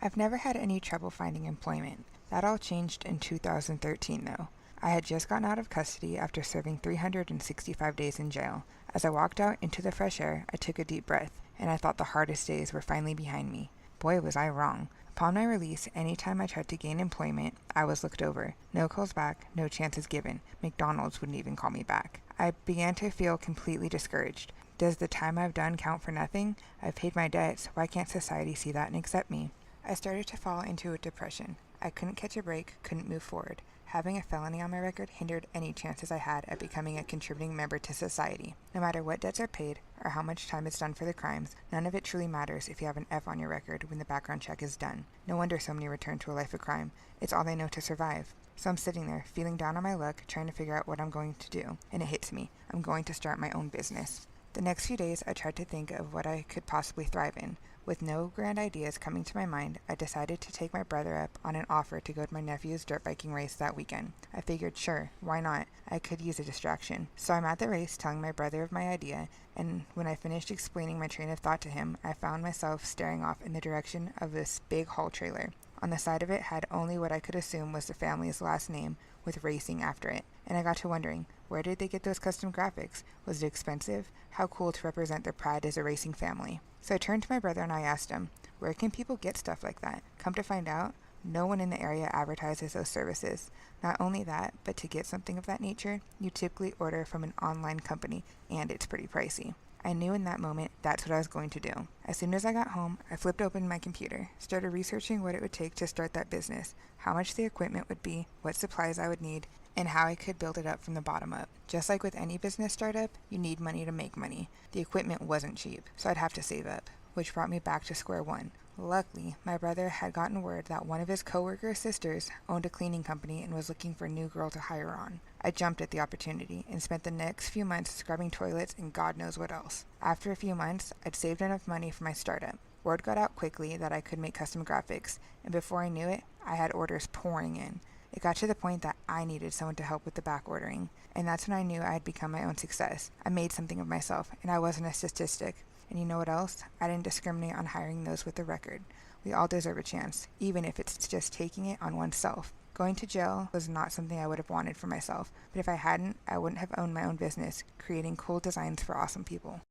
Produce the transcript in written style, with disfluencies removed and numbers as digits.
I've never had any trouble finding employment. That all changed in 2013, though. I had just gotten out of custody after serving 365 days in jail. As I walked out into the fresh air, I took a deep breath, and I thought the hardest days were finally behind me. Boy, was I wrong. Upon my release, any time I tried to gain employment, I was looked over. No calls back, no chances given. McDonald's wouldn't even call me back. I began to feel completely discouraged. Does the time I've done count for nothing? I've paid my debts. Why can't society see that and accept me? I started to fall into a depression. I couldn't catch a break, couldn't move forward. Having a felony on my record hindered any chances I had at becoming a contributing member to society. No matter what debts are paid or how much time is done for the crimes, none of it truly matters if you have an F on your record when the background check is done. No wonder so many return to a life of crime. It's all they know to survive. So I'm sitting there, feeling down on my luck, trying to figure out what I'm going to do. And it hits me. I'm going to start my own business. The next few days, I tried to think of what I could possibly thrive in. With no grand ideas coming to my mind, I decided to take my brother up on an offer to go to my nephew's dirt biking race that weekend. I figured, sure, why not? I could use a distraction. So I'm at the race telling my brother of my idea, and when I finished explaining my train of thought to him, I found myself staring off in the direction of this big haul trailer. On the side of it had only what I could assume was the family's last name, with racing after it. And I got to wondering, where did they get those custom graphics? Was it expensive? How cool to represent their pride as a racing family. So I turned to my brother and I asked him, where can people get stuff like that? Come to find out, no one in the area advertises those services. Not only that, but to get something of that nature, you typically order from an online company, and it's pretty pricey. I knew in that moment that's what I was going to do. As soon as I got home, I flipped open my computer, started researching what it would take to start that business, how much the equipment would be, what supplies I would need, and how I could build it up from the bottom up. Just like with any business startup, you need money to make money. The equipment wasn't cheap, so I'd have to save up, which brought me back to square one. Luckily, my brother had gotten word that one of his coworkers' sisters owned a cleaning company and was looking for a new girl to hire on. I jumped at the opportunity and spent the next few months scrubbing toilets and God knows what else. After a few months, I'd saved enough money for my startup. Word got out quickly that I could make custom graphics, and before I knew it, I had orders pouring in. It got to the point that I needed someone to help with the back ordering, and that's when I knew I had become my own success. I made something of myself, and I wasn't a statistic. And you know what else? I didn't discriminate on hiring those with a record. We all deserve a chance, even if it's just taking it on oneself. Going to jail was not something I would have wanted for myself, but if I hadn't, I wouldn't have owned my own business, creating cool designs for awesome people.